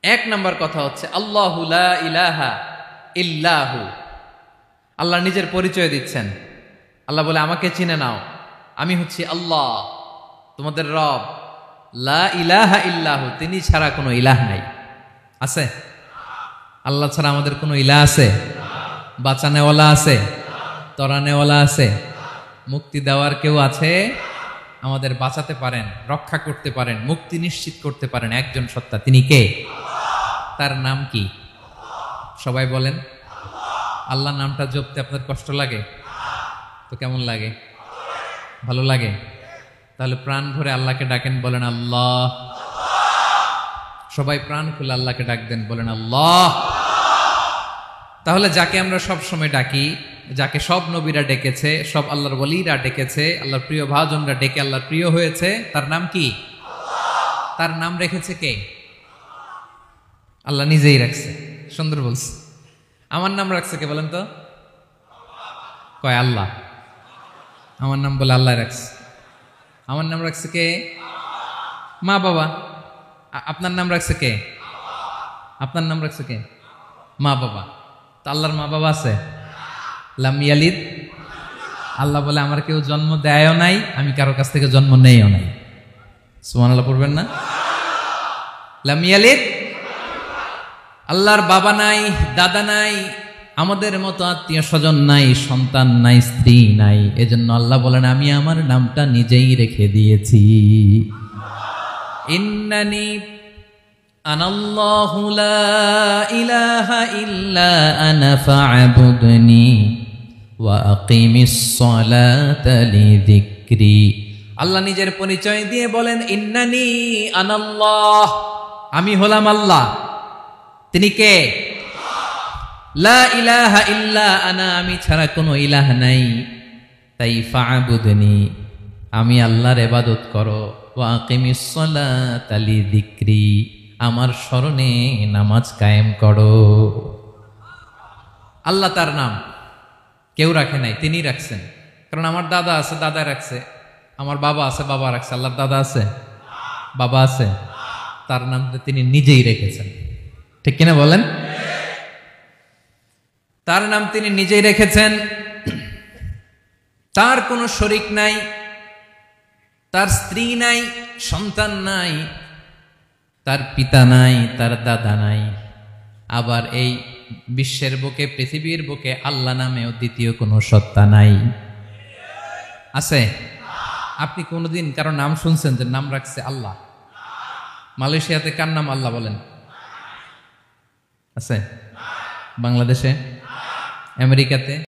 এক নাম্বার কথা হচ্ছে আল্লাহু লা ইলাহা ইল্লাহু। আল্লাহ নিজের পরিচয় দিচ্ছেন। আল্লাহ বলে আমাকে চিনে নাও, আমি হচ্ছি আল্লাহ তোমাদের রব। লা ইলাহা ইল্লাহু, তিনি ছাড়া কোনো ইলাহ নাই। আছে? আল্লাহ ছাড়া আমাদের কোনো ইলাহ আছে? বাঁচানেওয়ালা আছে? তরানেওয়ালা আছে? মুক্তি দেওয়ার কেউ আছে? আমাদের বাঁচাতে পারেন, রক্ষা করতে পারেন, মুক্তি নিশ্চিত করতে পারেন একজন সত্তা। তিনি কে? তার নাম কি? সবাই বলেন। আল্লাহ নামটা জপতে আপনার কষ্ট লাগে? তো কেমন লাগে? ভালো লাগে? তাহলে প্রাণ ভরে আল্লাহকে ডাকেন, বলেন আল্লাহ। সবাই প্রাণ খুলে আল্লাহকে ডাক দেন, বলেন আল্লাহ। তাহলে যাকে আমরা সব সময় ডাকি, যাকে সব নবীরা ডেকেছে, সব আল্লাহর ওলিরা ডেকেছে, আল্লাহর প্রিয় ভাজনরা ডেকে আল্লাহর প্রিয় হয়েছে, তার নাম কি? তার নাম রেখেছে কে? আল্লাহ নিজেই রাখছে। সুন্দর বলছে। আমার নাম রাখছে কে বলেন তো? কয় আল্লাহ। আমার নাম বলে আল্লাহ রাখছে। আমার নাম রাখছে কে? মা বাবা। আপনার নাম রাখছে কে? আপনার নাম রাখছে কে? মা বাবা। তো আল্লাহর মা বাবা আছে? লাম ইয়ালিদ। আল্লাহ বলে আমার কেউ জন্ম দেয়ও নাই, আমি কারো কাছ থেকে জন্ম নেইও নাই। সুবহানাল্লাহ পড়বেন না? লাম ইয়ালিদ। আল্লাহর বাবা নাই, দাদা নাই, আমাদের মতো আত্মীয় স্বজন নাই, সন্তান নাই, স্ত্রী নাই। এজন্য আল্লাহ বলেন আমি আমার নামটা নিজেই রেখে দিয়েছি। ইন্নানি আনাল্লাহু লা ইলাহা ইল্লা আনা ফা'বুদনি ওয়া আকিমিস সালাতা লিযিকরি। আল্লাহ নিজের পরিচয় দিয়ে বলেন ইন্নানি আনাল্লাহ, আমি হলাম আল্লাহ। তিনি কে? লা ইলাহা ইল্লা আনা, আমি ছাড়া কোনো ইলাহ নাই। তাই ফা'বুদনি, আমি আল্লাহর ইবাদত করো। ওয়া আকিমিস সালাতা লিযিকরি, আমার স্মরণে নামাজ কায়েম করো। আল্লাহ তার নাম কেউ রাখে নাই, তিনি রাখছেন। কারণ আমার দাদা আছে, দাদা রাখছে। আমার বাবা আছে, বাবা রাখছে। আল্লাহর দাদা আছে? বাবা আছে? তার নাম তিনি নিজেই রেখেছেন। ঠিক কিনা বলেন? তার নাম তিনি নিজেই রেখেছেন। তার কোনো শরীক নাই, তার স্ত্রী নাই, সন্তান নাই, তার পিতা নাই, তার দাদা নাই। আবার এই বিশ্বের বুকে, পৃথিবীর বুকে আল্লাহ নামেও দ্বিতীয় কোনো সত্তা নাই। আছে? আপনি কোনোদিন কারো নাম শুনছেন যে নাম রাখছে আল্লাহ? মালয়েশিয়াতে কার নাম আল্লাহ বলেন? আছে? বাংলাদেশে? আমেরিকাতে?